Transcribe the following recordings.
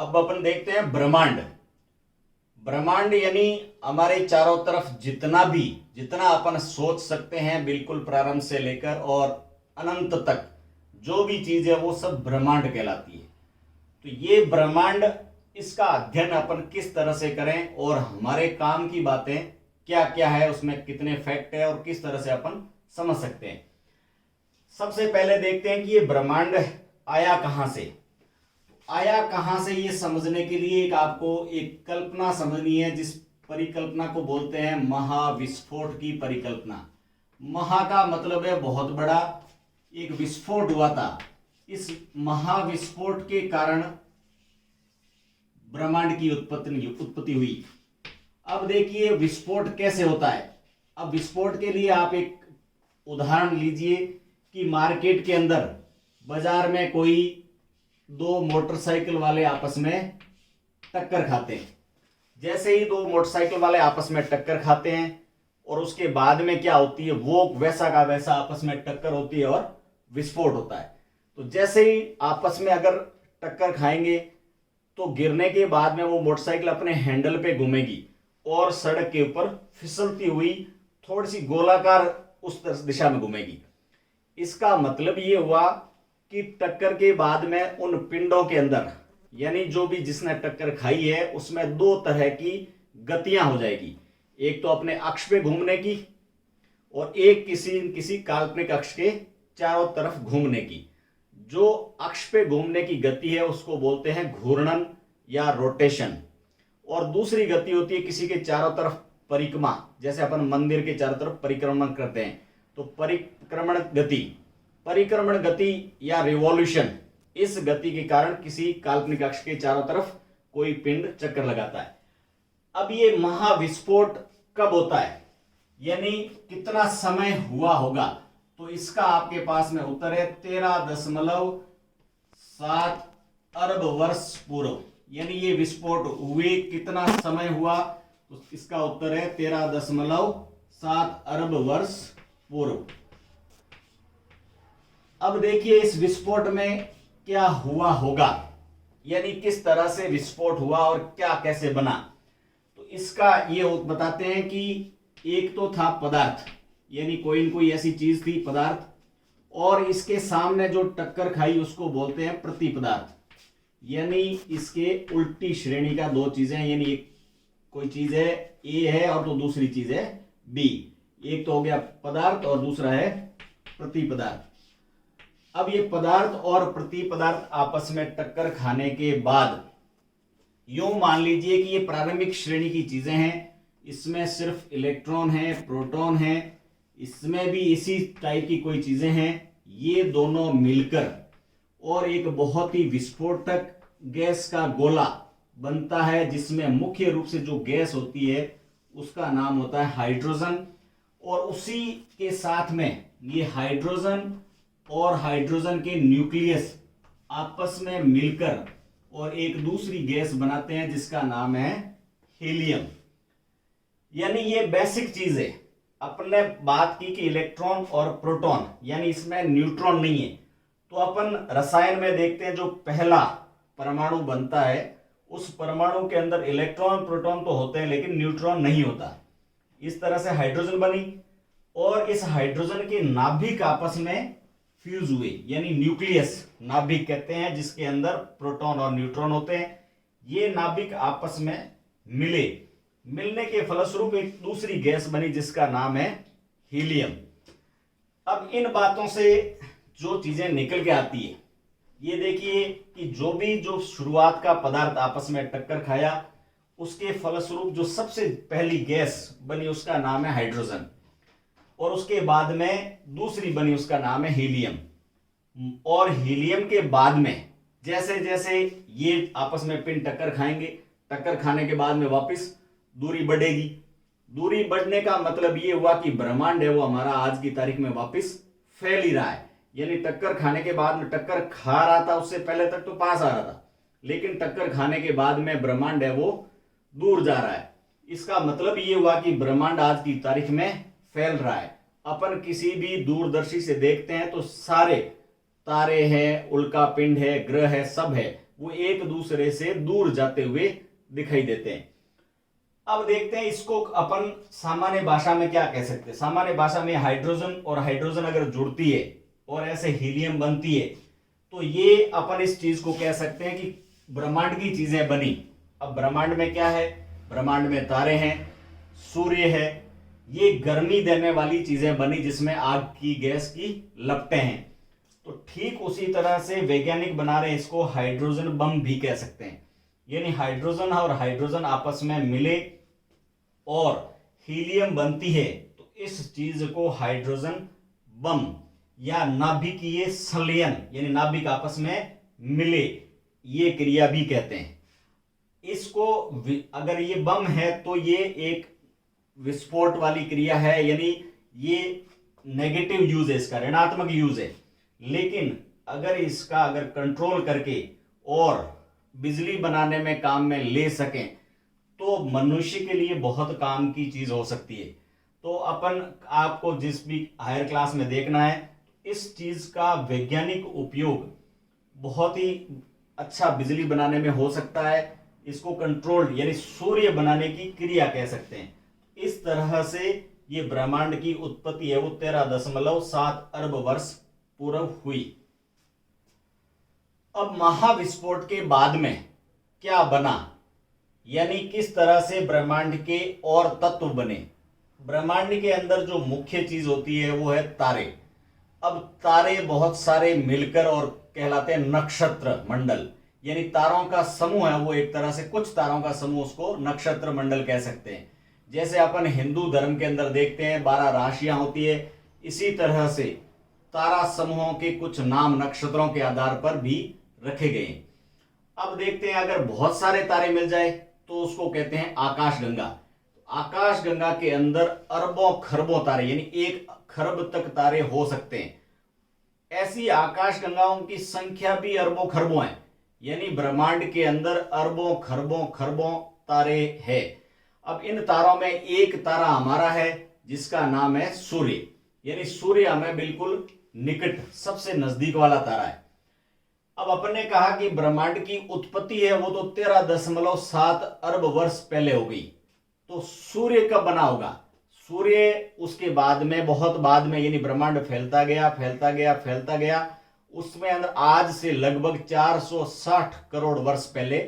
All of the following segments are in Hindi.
अब अपन देखते हैं ब्रह्मांड। ब्रह्मांड यानी हमारे चारों तरफ जितना अपन सोच सकते हैं, बिल्कुल प्रारंभ से लेकर और अनंत तक जो भी चीज है वो सब ब्रह्मांड कहलाती है। तो ये ब्रह्मांड, इसका अध्ययन अपन किस तरह से करें और हमारे काम की बातें क्या क्या है, उसमें कितने फैक्ट है और किस तरह से अपन समझ सकते हैं। सबसे पहले देखते हैं कि ये ब्रह्मांड आया कहां से। आया कहां से ये समझने के लिए आपको एक कल्पना समझनी है, जिस परिकल्पना को बोलते हैं महाविस्फोट की परिकल्पना। महा का मतलब है बहुत बड़ा, एक विस्फोट हुआ था। इस महाविस्फोट के कारण ब्रह्मांड की उत्पत्ति हुई। अब देखिए विस्फोट कैसे होता है। अब विस्फोट के लिए आप एक उदाहरण लीजिए कि मार्केट के अंदर, बाजार में कोई दो मोटरसाइकिल वाले आपस में टक्कर खाते हैं। जैसे ही दो मोटरसाइकिल वाले आपस में टक्कर खाते हैं और उसके बाद में क्या होती है, वो वैसा का वैसा आपस में टक्कर होती है और विस्फोट होता है। तो जैसे ही आपस में अगर टक्कर खाएंगे तो गिरने के बाद में वो मोटरसाइकिल अपने हैंडल पे घूमेगी और सड़क के ऊपर फिसलती हुई थोड़ी सी गोलाकार उस दिशा में घूमेगी। इसका मतलब ये हुआ कि टक्कर के बाद में उन पिंडों के अंदर, यानी जो भी जिसने टक्कर खाई है, उसमें दो तरह की गतियां हो जाएगी। एक तो अपने अक्ष पे घूमने की और एक किसी काल्पनिक अक्ष के चारों तरफ घूमने की। जो अक्ष पे घूमने की गति है उसको बोलते हैं घूर्णन या रोटेशन, और दूसरी गति होती है किसी के चारों तरफ परिक्रमा। जैसे अपन मंदिर के चारों तरफ परिक्रमण करते हैं तो परिक्रमण गति या रिवॉल्यूशन, इस गति के कारण किसी काल्पनिक अक्ष के चारों तरफ कोई पिंड चक्कर लगाता है। अब ये महाविस्फोट कब होता है, यानी कितना समय हुआ होगा, तो इसका आपके पास में उत्तर है 13.7 अरब वर्ष पूर्व। यानी ये विस्फोट हुए कितना समय हुआ, तो इसका उत्तर है 13.7 अरब वर्ष पूर्व। अब देखिए इस विस्फोट में क्या हुआ होगा, यानी किस तरह से विस्फोट हुआ और क्या कैसे बना। तो इसका ये बताते हैं कि एक तो था पदार्थ, यानी कोई न कोई ऐसी चीज थी पदार्थ, और इसके सामने जो टक्कर खाई उसको बोलते हैं प्रति पदार्थ। यानी इसके उल्टी श्रेणी का दो चीजें, यानी एक कोई चीज है ए है और तो दूसरी चीज है बी। एक तो हो गया पदार्थ और दूसरा है प्रति पदार्थ। अब ये पदार्थ और प्रति पदार्थ आपस में टक्कर खाने के बाद यूं मान लीजिए कि ये प्रारंभिक श्रेणी की चीजें हैं। इसमें सिर्फ इलेक्ट्रॉन है, प्रोटॉन है, इसमें भी इसी टाइप की कोई चीजें हैं। ये दोनों मिलकर और एक बहुत ही विस्फोटक गैस का गोला बनता है, जिसमें मुख्य रूप से जो गैस होती है उसका नाम होता है हाइड्रोजन। और उसी के साथ में ये हाइड्रोजन और हाइड्रोजन के न्यूक्लियस आपस में मिलकर और एक दूसरी गैस बनाते हैं जिसका नाम है हीलियम। यानी ये बेसिक चीज है। अपने बात की कि इलेक्ट्रॉन और प्रोटॉन, यानी इसमें न्यूट्रॉन नहीं है। तो अपन रसायन में देखते हैं जो पहला परमाणु बनता है उस परमाणु के अंदर इलेक्ट्रॉन प्रोटॉन तो होते हैं लेकिन न्यूट्रॉन नहीं होता। इस तरह से हाइड्रोजन बनी और इस हाइड्रोजन के नाभिक आपस में फ्यूज हुए, यानी न्यूक्लियस नाभिक कहते हैं, जिसके अंदर प्रोटॉन और न्यूट्रॉन होते हैं। ये नाभिक आपस में मिलने के फलस्वरूप एक दूसरी गैस बनी जिसका नाम है हीलियम। अब इन बातों से जो चीजें निकल के आती है, ये देखिए कि जो शुरुआत का पदार्थ आपस में टक्कर खाया उसके फलस्वरूप जो सबसे पहली गैस बनी उसका नाम है हाइड्रोजन, और उसके बाद में दूसरी बनी उसका नाम है हीलियम। और हीलियम के बाद में जैसे जैसे ये आपस में पिंड टक्कर खाएंगे, टक्कर खाने के बाद में वापस दूरी बढ़ेगी। दूरी बढ़ने का मतलब ये हुआ कि ब्रह्मांड है वो हमारा आज की तारीख में वापस फैल ही रहा है। यानी टक्कर खाने के बाद में, टक्कर खा रहा था उससे पहले तक तो पास आ रहा था, लेकिन टक्कर खाने के बाद में ब्रह्मांड है वो दूर जा रहा है। इसका मतलब ये हुआ कि ब्रह्मांड आज की तारीख में फैल रहा है। अपन किसी भी दूरदर्शी से देखते हैं तो सारे तारे हैं, उल्का पिंड है, ग्रह है, सब है, वो एक दूसरे से दूर जाते हुए दिखाई देते हैं। अब देखते हैं इसको अपन सामान्य भाषा में क्या कह सकते हैं। सामान्य भाषा में हाइड्रोजन और हाइड्रोजन अगर जुड़ती है और ऐसे हीलियम बनती है तो ये अपन इस चीज को कह सकते हैं कि ब्रह्मांड की चीजें बनी। अब ब्रह्मांड में क्या है, ब्रह्मांड में तारे हैं, सूर्य है, ये गर्मी देने वाली चीजें बनी जिसमें आग की गैस की लपटें हैं। तो ठीक उसी तरह से वैज्ञानिक बना रहे हैं इसको हाइड्रोजन बम भी कह सकते हैं। यानी हाइड्रोजन और हाइड्रोजन आपस में मिले और हीलियम बनती है तो इस चीज को हाइड्रोजन बम या नाभिकीय संलयन यानी नाभिक आपस में मिले ये क्रिया भी कहते हैं। इसको अगर ये बम है तो ये एक विस्फोट वाली क्रिया है, यानी ये नेगेटिव यूज है, इसका ऋणात्मक यूज है। लेकिन अगर कंट्रोल करके और बिजली बनाने में काम में ले सकें तो मनुष्य के लिए बहुत काम की चीज हो सकती है। तो अपन आपको जिस भी हायर क्लास में देखना है इस चीज का वैज्ञानिक उपयोग बहुत ही अच्छा बिजली बनाने में हो सकता है। इसको कंट्रोल्ड यानी सूर्य बनाने की क्रिया कह सकते हैं। इस तरह से ये ब्रह्मांड की उत्पत्ति है वो 13.7 अरब वर्ष पूर्व हुई। अब महाविस्फोट के बाद में क्या बना, यानी किस तरह से ब्रह्मांड के और तत्व बने। ब्रह्मांड के अंदर जो मुख्य चीज होती है वो है तारे। अब तारे बहुत सारे मिलकर और कहलाते हैं नक्षत्र मंडल, यानी तारों का समूह है वो, एक तरह से कुछ तारों का समूह, उसको नक्षत्र मंडल कह सकते हैं। जैसे अपन हिंदू धर्म के अंदर देखते हैं 12 राशियां होती है, इसी तरह से तारा समूहों के कुछ नाम नक्षत्रों के आधार पर भी रखे गए। अब देखते हैं अगर बहुत सारे तारे मिल जाए तो उसको कहते हैं आकाशगंगा। आकाशगंगा के अंदर अरबों खरबों तारे यानी 1 खरब तक तारे हो सकते हैं। ऐसी आकाशगंगाओं की संख्या भी अरबों खरबों है, यानी ब्रह्मांड के अंदर अरबों खरबों खरबों तारे हैं। अब इन तारों में एक तारा हमारा है जिसका नाम है सूर्य, यानी सूर्य हमें बिल्कुल निकट सबसे नजदीक वाला तारा है। अब अपन ने कहा कि ब्रह्मांड की उत्पत्ति है वो तो 13.7 अरब वर्ष पहले हो गई। तो सूर्य कब बना होगा? सूर्य उसके बाद में, बहुत बाद में, यानी ब्रह्मांड फैलता गया फैलता गया फैलता गया, उसमें अंदर आज से लगभग 460 करोड़ वर्ष पहले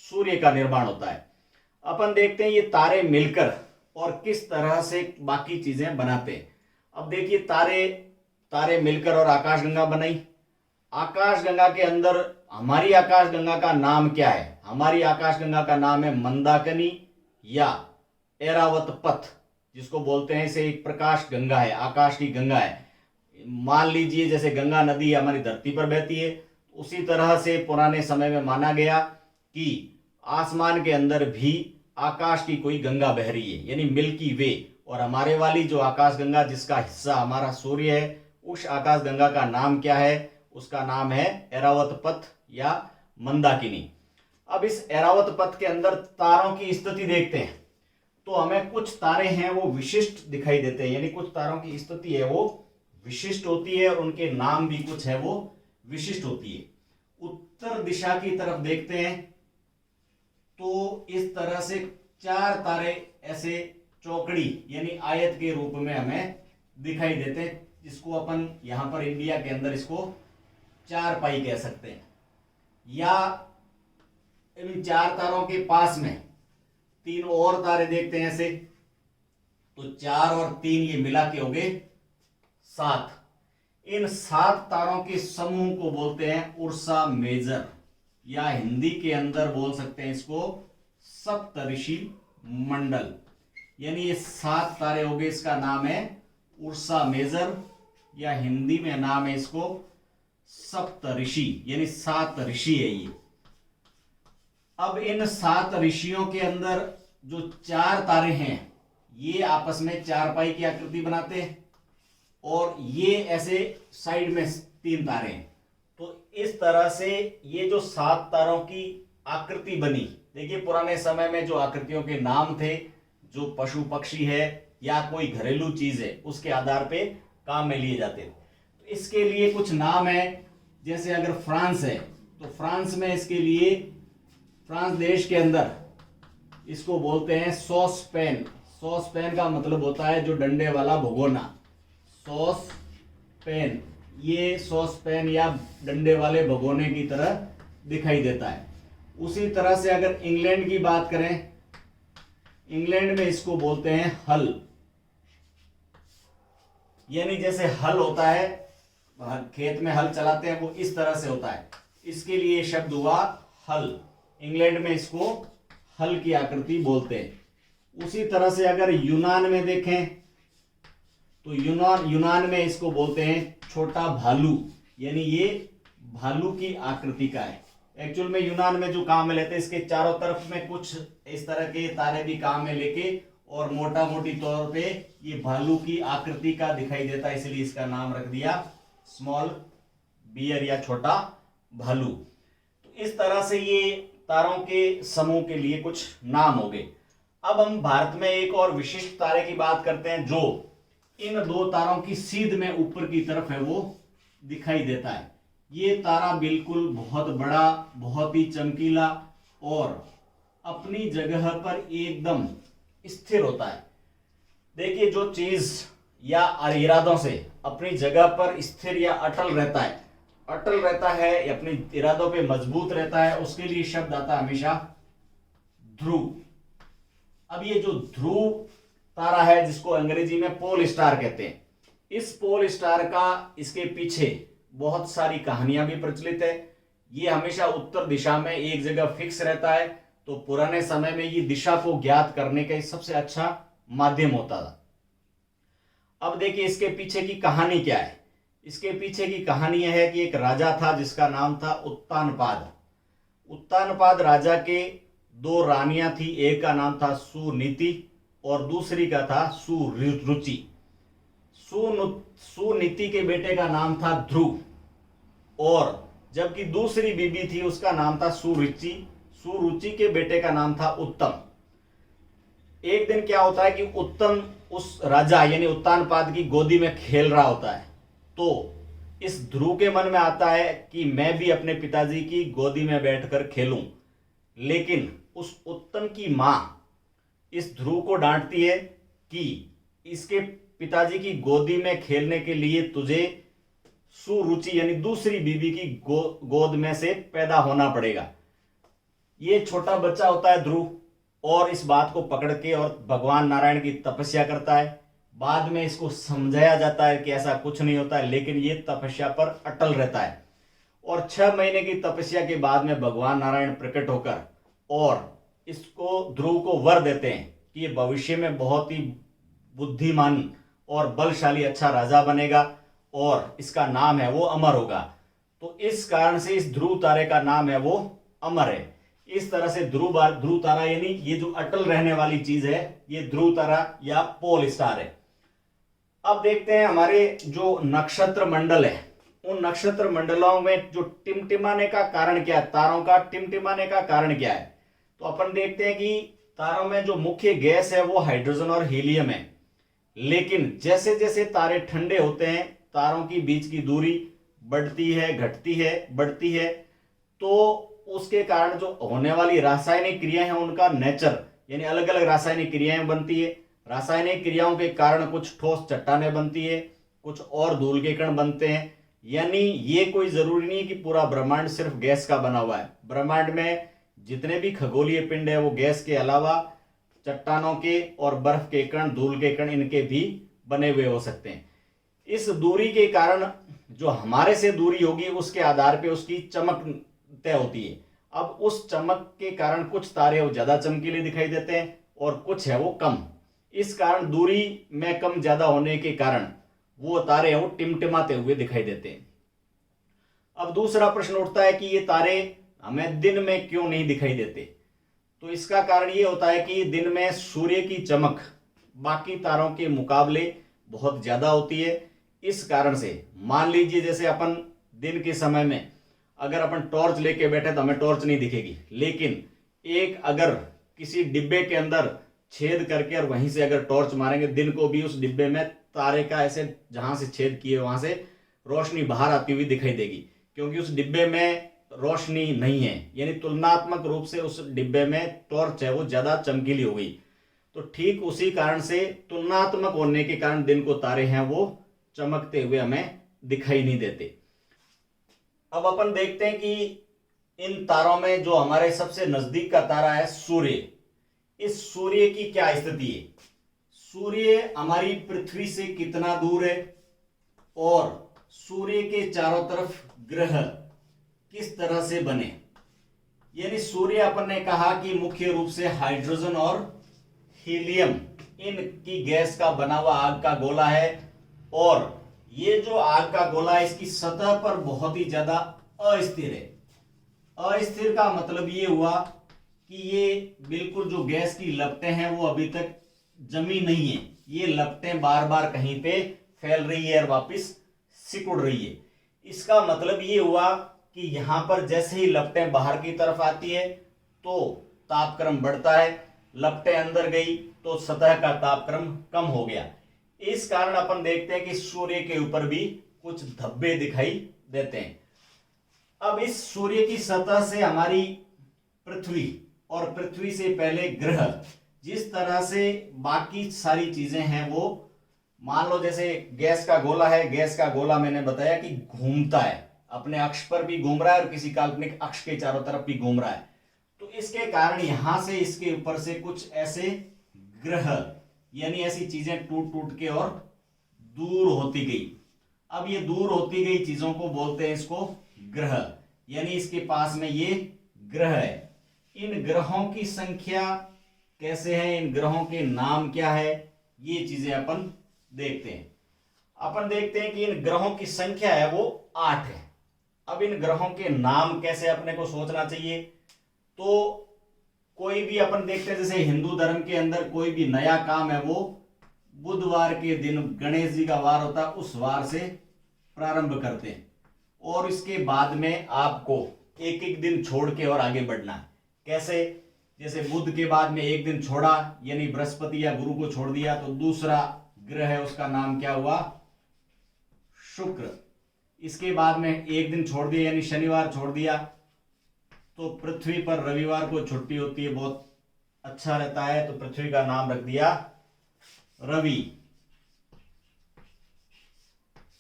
सूर्य का निर्माण होता है। अपन देखते हैं ये तारे मिलकर और किस तरह से बाकी चीजें बनाते हैं। अब देखिए तारे मिलकर और आकाशगंगा बनाई। आकाशगंगा के अंदर हमारी आकाशगंगा का नाम क्या है? हमारी आकाशगंगा का नाम है मंदाकिनी या ऐरावत पथ, जिसको बोलते हैं। इसे एक प्रकाश गंगा है, आकाश की गंगा है। मान लीजिए जैसे गंगा नदी हमारी धरती पर बहती है, उसी तरह से पुराने समय में माना गया कि आसमान के अंदर भी आकाश की कोई गंगा बह रही है, यानी मिल्की वे। और हमारे वाली जो आकाश गंगा जिसका हिस्सा हमारा सूर्य है, उस आकाश गंगा का नाम क्या है? उसका नाम है ऐरावत पथ या मंदाकिनी। अब इस ऐरावत पथ के अंदर तारों की स्थिति देखते हैं तो हमें कुछ तारे हैं वो विशिष्ट दिखाई देते हैं, यानी कुछ तारों की स्थिति है वो विशिष्ट होती है और उनके नाम भी कुछ है वो विशिष्ट होती है। उत्तर दिशा की तरफ देखते हैं तो इस तरह से 4 तारे ऐसे चौकड़ी यानी आयत के रूप में हमें दिखाई देते हैं, जिसको अपन यहां पर इंडिया के अंदर इसको 4 पाई कह सकते हैं। या इन 4 तारों के पास में 3 और तारे देखते हैं ऐसे, तो 4 और 3 ये मिला के हो गए 7। इन 7 तारों के समूह को बोलते हैं उर्सा मेजर, या हिंदी के अंदर बोल सकते हैं इसको सप्तऋषि मंडल। यानी ये 7 तारे हो गए, इसका नाम है उर्सा मेजर, या हिंदी में नाम है इसको सप्तऋषि, यानी 7 ऋषि है ये। अब इन 7 ऋषियों के अंदर जो 4 तारे हैं ये आपस में 4 पाई की आकृति बनाते हैं, और ये ऐसे साइड में 3 तारे हैं। तो इस तरह से ये जो 7 तारों की आकृति बनी, देखिए पुराने समय में जो आकृतियों के नाम थे, जो पशु पक्षी है या कोई घरेलू चीज है, उसके आधार पे काम में लिए जाते थे। तो इसके लिए कुछ नाम है, जैसे अगर फ्रांस है तो फ्रांस में इसके लिए, फ्रांस देश के अंदर इसको बोलते हैं सॉस पैन। सॉस पैन का मतलब होता है जो डंडे वाला भगोना, सॉस पैन। ये सॉस पैन या डंडे वाले भगोने की तरह दिखाई देता है। उसी तरह से अगर इंग्लैंड की बात करें, इंग्लैंड में इसको बोलते हैं हल। यानी जैसे हल होता है, खेत में हल चलाते हैं, वो इस तरह से होता है, इसके लिए शब्द हुआ हल। इंग्लैंड में इसको हल की आकृति बोलते हैं। उसी तरह से अगर यूनान में देखें तो यूनान में इसको बोलते हैं छोटा भालू, यानी ये भालू की आकृति का है। एक्चुअल में यूनान में जो काम में लेते हैं, इसके चारों तरफ में कुछ इस तरह के तारे भी काम में लेके, और मोटा मोटी तौर पे ये भालू की आकृति का दिखाई देता है, इसलिए इसका नाम रख दिया स्मॉल बियर या छोटा भालू। तो इस तरह से ये तारों के समूह के लिए कुछ नाम हो गए। अब हम भारत में एक और विशिष्ट तारे की बात करते हैं जो इन दो तारों की सीध में ऊपर की तरफ है, वो दिखाई देता है। ये तारा बिल्कुल बहुत बड़ा, बहुत ही चमकीला और अपनी जगह पर एकदम स्थिर होता है। देखिए, जो चीज या इरादों से अपनी जगह पर स्थिर या अटल रहता है या अपने इरादों पे मजबूत रहता है, उसके लिए शब्द आता है हमेशा ध्रुव। अब ये जो ध्रुव तारा है, जिसको अंग्रेजी में पोल स्टार कहते हैं, इस पोल स्टार का इसके पीछे बहुत सारी कहानियां भी प्रचलित है। ये हमेशा उत्तर दिशा में एक जगह फिक्स रहता है, तो पुराने समय में ये दिशा को ज्ञात करने का सबसे अच्छा माध्यम होता था। अब देखिए इसके पीछे की कहानी क्या है। इसके पीछे की कहानी यह है कि एक राजा था जिसका नाम था उत्तानपाद। उत्तानपाद राजा के दो रानियां थी, एक का नाम था सुनीति और दूसरी का था सुरुचि। सुनीति के बेटे का नाम था ध्रुव, और जबकि दूसरी बीबी थी उसका नाम था सुरुचि। सुरुचि के बेटे का नाम था उत्तम। एक दिन क्या होता है कि उत्तम उस राजा यानी उत्तानपाद की गोदी में खेल रहा होता है, तो इस ध्रुव के मन में आता है कि मैं भी अपने पिताजी की गोदी में बैठकर खेलूं। लेकिन उस उत्तम की मां इस ध्रुव को डांटती है कि इसके पिताजी की गोदी में खेलने के लिए तुझे सुरुचि यानी दूसरी बीबी की गोद में से पैदा होना पड़ेगा। ये छोटा बच्चा होता है ध्रुव, और इस बात को पकड़ के और भगवान नारायण की तपस्या करता है। बाद में इसको समझाया जाता है कि ऐसा कुछ नहीं होता है, लेकिन ये तपस्या पर अटल रहता है। और 6 महीने की तपस्या के बाद में भगवान नारायण प्रकट होकर और इसको ध्रुव को वर देते हैं कि ये भविष्य में बहुत ही बुद्धिमान और बलशाली अच्छा राजा बनेगा और इसका नाम है वो अमर होगा। तो इस कारण से इस ध्रुव तारे का नाम है वो अमर है। इस तरह से ध्रुव तारा यानी ये जो अटल रहने वाली चीज है, ये ध्रुव तारा या पोल स्टार है। अब देखते हैं हमारे जो नक्षत्र मंडल है, उन नक्षत्र मंडलों में जो टिमटिमाने का कारण क्या है, तारों का टिमटिमाने का कारण क्या है। तो अपन देखते हैं कि तारों में जो मुख्य गैस है वो हाइड्रोजन और हीलियम है। लेकिन जैसे जैसे तारे ठंडे होते हैं, तारों की बीच की दूरी बढ़ती है, घटती है, बढ़ती है, तो उसके कारण जो होने वाली रासायनिक क्रियाएं हैं उनका नेचर यानी अलग अलग रासायनिक क्रियाएं बनती है। रासायनिक क्रियाओं के कारण कुछ ठोस चट्टानें बनती है, कुछ और धूल के कण बनते हैं। यानी ये कोई जरूरी नहीं कि पूरा ब्रह्मांड सिर्फ गैस का बना हुआ है। ब्रह्मांड में जितने भी खगोलीय पिंड है वो गैस के अलावा चट्टानों के और बर्फ के कण, धूल के कण, इनके भी बने हुए हो सकते हैं। इस दूरी के कारण जो हमारे से दूरी होगी उसके आधार पे उसकी चमक तय होती है। अब उस चमक के कारण कुछ तारे वो ज्यादा चमकीले दिखाई देते हैं और कुछ है वो कम। इस कारण दूरी में कम ज्यादा होने के कारण वो तारे वो टिमटिमाते हुए दिखाई देते हैं। अब दूसरा प्रश्न उठता है कि ये तारे हमें दिन में क्यों नहीं दिखाई देते। तो इसका कारण ये होता है कि दिन में सूर्य की चमक बाकी तारों के मुकाबले बहुत ज्यादा होती है। इस कारण से मान लीजिए जैसे अपन दिन के समय में अगर अपन टॉर्च लेके बैठे तो हमें टॉर्च नहीं दिखेगी, लेकिन एक अगर किसी डिब्बे के अंदर छेद करके और वहीं से अगर टॉर्च मारेंगे दिन को भी उस डिब्बे में तारे का ऐसे जहां से छेद किए वहां से रोशनी बाहर आती हुई दिखाई देगी, क्योंकि उस डिब्बे में रोशनी नहीं है, यानी तुलनात्मक रूप से उस डिब्बे में टॉर्च है वो ज्यादा चमकीली हो गई। तो ठीक उसी कारण से तुलनात्मक होने के कारण दिन को तारे हैं वो चमकते हुए हमें दिखाई नहीं देते। अब अपन देखते हैं कि इन तारों में जो हमारे सबसे नजदीक का तारा है सूर्य, इस सूर्य की क्या स्थिति है, सूर्य हमारी पृथ्वी से कितना दूर है और सूर्य के चारों तरफ ग्रह किस तरह से बने। यानी सूर्य अपन ने कहा कि मुख्य रूप से हाइड्रोजन और हीलियम इनकी गैस का बना हुआ आग का गोला है, और ये जो आग का गोला है इसकी सतह पर बहुत ही ज्यादा अस्थिर है। अस्थिर का मतलब ये हुआ कि ये बिल्कुल जो गैस की लपटें हैं वो अभी तक जमी नहीं है, ये लपटें बार बार कहीं पे फैल रही है और वापस सिकुड़ रही है। इसका मतलब ये हुआ कि यहां पर जैसे ही लपटें बाहर की तरफ आती है तो तापक्रम बढ़ता है, लपटें अंदर गई तो सतह का तापक्रम कम हो गया। इस कारण अपन देखते हैं कि सूर्य के ऊपर भी कुछ धब्बे दिखाई देते हैं। अब इस सूर्य की सतह से हमारी पृथ्वी और पृथ्वी से पहले ग्रह जिस तरह से बाकी सारी चीजें हैं वो, मान लो जैसे गैस का गोला है, गैस का गोला मैंने बताया कि घूमता है, अपने अक्ष पर भी घूम रहा है और किसी काल्पनिक अक्ष के चारों तरफ भी घूम रहा है। तो इसके कारण यहां से इसके ऊपर से कुछ ऐसे ग्रह यानी ऐसी चीजें टूट टूट के और दूर होती गई। अब ये दूर होती गई चीजों को बोलते हैं इसको ग्रह, यानी इसके पास में ये ग्रह है। इन ग्रहों की संख्या कैसे है, इन ग्रहों के नाम क्या है, ये चीजें अपन देखते हैं। अपन देखते हैं कि इन ग्रहों की संख्या है वो 8 है। अब इन ग्रहों के नाम कैसे अपने को सोचना चाहिए, तो कोई भी अपन देखते हैं जैसे हिंदू धर्म के अंदर कोई भी नया काम है वो बुधवार के दिन, गणेश जी का वार होता है उस वार से प्रारंभ करते हैं, और इसके बाद में आपको एक एक दिन छोड़ के और आगे बढ़ना है। कैसे, जैसे बुध के बाद में एक दिन छोड़ा यानी बृहस्पति या गुरु को छोड़ दिया तो दूसरा ग्रह है उसका नाम क्या हुआ, शुक्र। इसके बाद में एक दिन छोड़ दिया यानी शनिवार छोड़ दिया तो पृथ्वी पर रविवार को छुट्टी होती है, बहुत अच्छा रहता है, तो पृथ्वी का नाम रख दिया रवि।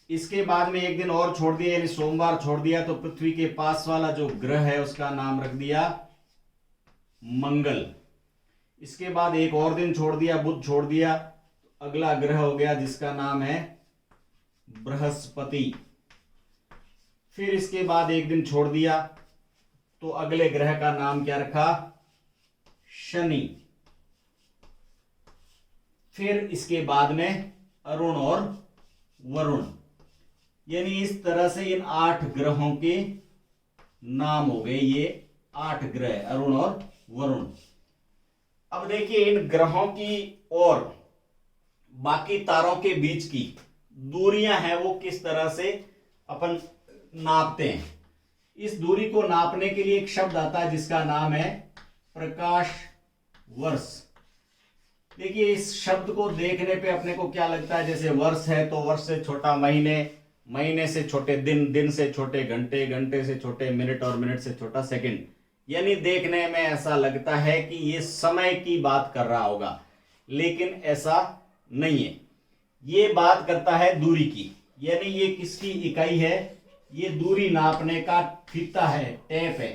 इसके बाद में एक दिन और छोड़ दिया यानी सोमवार छोड़ दिया तो पृथ्वी के पास वाला जो ग्रह है उसका नाम रख दिया मंगल। इसके बाद एक और दिन छोड़ दिया, बुध छोड़ दिया, अगला ग्रह हो गया जिसका नाम है बृहस्पति। फिर इसके बाद एक दिन छोड़ दिया तो अगले ग्रह का नाम क्या रखा, शनि। फिर इसके बाद में अरुण और वरुण, यानी इस तरह से इन 8 ग्रहों के नाम हो गए, ये 8 ग्रह अरुण और वरुण। अब देखिए इन ग्रहों की और बाकी तारों के बीच की दूरियां हैं वो किस तरह से अपन नापते हैं। इस दूरी को नापने के लिए एक शब्द आता है जिसका नाम है प्रकाश वर्ष। देखिए इस शब्द को देखने पे अपने को क्या लगता है, जैसे वर्ष है तो वर्ष से छोटा महीने, महीने से छोटे दिन, दिन से छोटे घंटे, घंटे से छोटे मिनट और मिनट से छोटा सेकंड। यानी देखने में ऐसा लगता है कि ये समय की बात कर रहा होगा, लेकिन ऐसा नहीं है। ये बात करता है दूरी की, यानी ये किसकी इकाई है, ये दूरी नापने का फीता है, टेप है,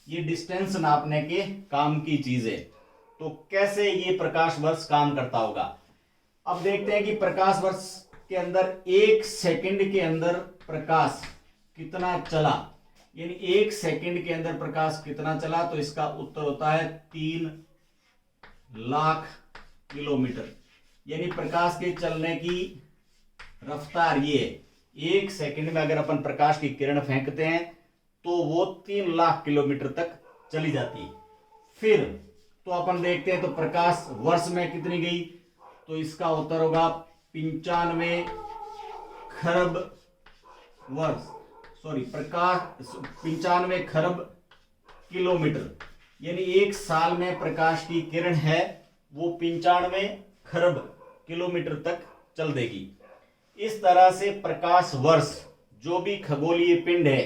ये डिस्टेंस नापने के काम की चीज है। तो कैसे ये प्रकाश वर्ष काम करता होगा, अब देखते हैं कि प्रकाश वर्ष के अंदर 1 सेकंड के अंदर प्रकाश कितना चला, यानी 1 सेकंड के अंदर प्रकाश कितना चला, तो इसका उत्तर होता है 3 लाख किलोमीटर। यानी प्रकाश के चलने की रफ्तार ये है, 1 सेकंड में अगर अपन प्रकाश की किरण फेंकते हैं तो वो 3 लाख किलोमीटर तक चली जाती है। फिर तो अपन देखते हैं तो प्रकाश वर्ष में कितनी गई, तो इसका उत्तर होगा 95 खरब वर्ष, सॉरी प्रकाश 95 खरब किलोमीटर। यानी 1 साल में प्रकाश की किरण है वो 95 खरब किलोमीटर तक चल देगी। इस तरह से प्रकाश वर्ष जो भी खगोलीय पिंड है,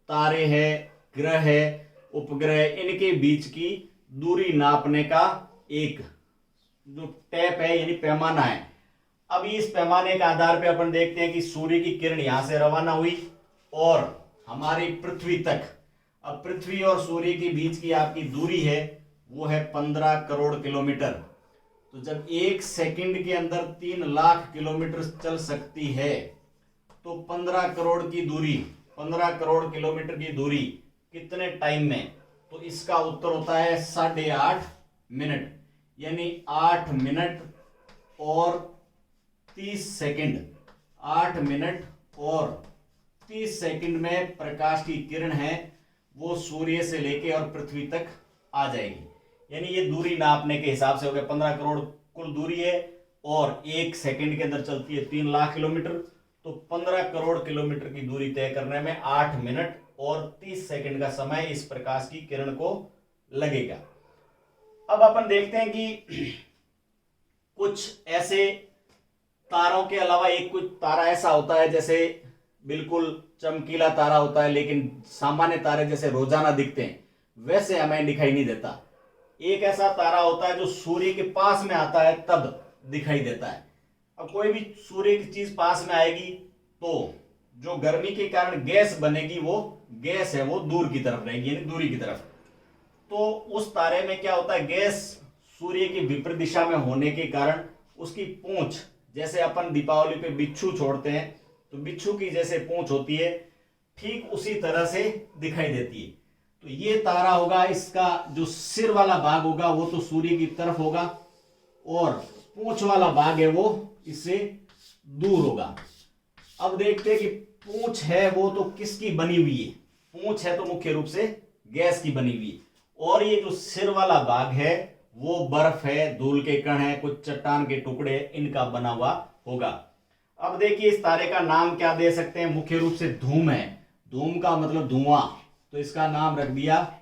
तारे है, ग्रह है, उपग्रह, इनके बीच की दूरी नापने का एक जो टेप है यानी पैमाना है। अब इस पैमाने के आधार पे अपन देखते हैं कि सूर्य की किरण यहां से रवाना हुई और हमारी पृथ्वी तक। अब पृथ्वी और सूर्य के बीच की आपकी दूरी है वो है 15 करोड़ किलोमीटर। तो जब 1 सेकंड के अंदर 3 लाख किलोमीटर चल सकती है तो 15 करोड़ की दूरी, 15 करोड़ किलोमीटर की दूरी कितने टाइम में? तो इसका उत्तर होता है 8.5 मिनट, यानी 8 मिनट और 30 सेकंड। 8 मिनट और 30 सेकंड में प्रकाश की किरण है वो सूर्य से लेके और पृथ्वी तक आ जाएगी। यानी ये दूरी नापने के हिसाब से हो गया, 15 करोड़ कुल दूरी है और 1 सेकंड के अंदर चलती है 3 लाख किलोमीटर। तो 15 करोड़ किलोमीटर की दूरी तय करने में 8 मिनट और 30 सेकंड का समय इस प्रकाश की किरण को लगेगा। अब अपन देखते हैं कि कुछ ऐसे तारों के अलावा एक कुछ तारा ऐसा होता है जैसे बिल्कुल चमकीला तारा होता है, लेकिन सामान्य तारे जैसे रोजाना दिखते हैं वैसे हमें दिखाई नहीं देता। एक ऐसा तारा होता है जो सूर्य के पास में आता है तब दिखाई देता है। अब कोई भी सूर्य की चीज पास में आएगी तो जो गर्मी के कारण गैस बनेगी वो गैस है वो दूर की तरफ रहेगी, यानी दूरी की तरफ। तो उस तारे में क्या होता है, गैस सूर्य की विपरीत दिशा में होने के कारण उसकी पूंछ, जैसे अपन दीपावली पे बिच्छू छोड़ते हैं तो बिच्छू की जैसे पूंछ होती है ठीक उसी तरह से दिखाई देती है। तो ये तारा होगा, इसका जो सिर वाला भाग होगा वो तो सूर्य की तरफ होगा और पूंछ वाला भाग है वो इससे दूर होगा। अब देखते हैं कि पूंछ है वो तो किसकी बनी हुई है? पूंछ है तो मुख्य रूप से गैस की बनी हुई है, और ये जो सिर वाला भाग है वो बर्फ है, धूल के कण है, कुछ चट्टान के टुकड़े, इनका बना हुआ होगा। अब देखिए इस तारे का नाम क्या दे सकते हैं? मुख्य रूप से धूम है, धूम का मतलब धुआं, तो इसका नाम रख दिया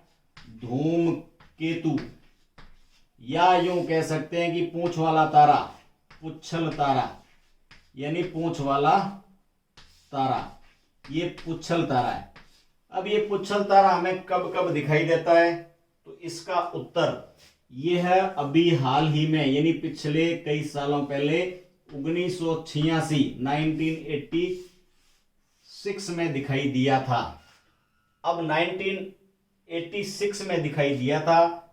धूमकेतु, या यूं कह सकते हैं कि पूंछ वाला तारा, पुच्छल तारा, यानी पूंछ वाला तारा, ये पुच्छल तारा है। अब ये पुच्छल तारा हमें कब कब दिखाई देता है? तो इसका उत्तर ये है अभी हाल ही में, यानी पिछले कई सालों पहले 1986 1986 में दिखाई दिया था। अब 1986 में दिखाई दिया था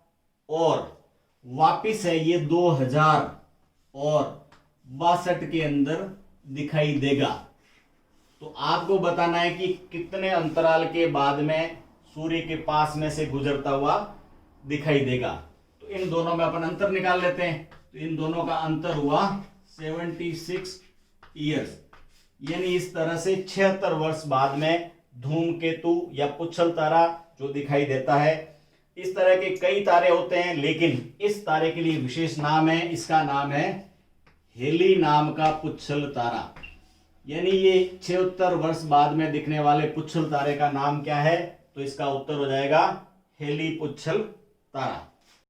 और वापिस है ये 2062 के अंदर दिखाई देगा। तो आपको बताना है कि कितने अंतराल के बाद में सूर्य के पास में से गुजरता हुआ दिखाई देगा। तो इन दोनों में अपन अंतर निकाल लेते हैं। तो इन दोनों का अंतर हुआ 76 ईयर्स, यानी इस तरह से 76 वर्ष बाद में धूमकेतु या पुच्छल तारा जो दिखाई देता है। इस तरह के कई तारे होते हैं, लेकिन इस तारे के लिए विशेष नाम है, इसका नाम है हेली नाम का पुच्छल तारा। यानी ये 76 वर्ष बाद में दिखने वाले पुच्छल तारे का नाम क्या है? तो इसका उत्तर हो जाएगा हेली पुच्छल तारा।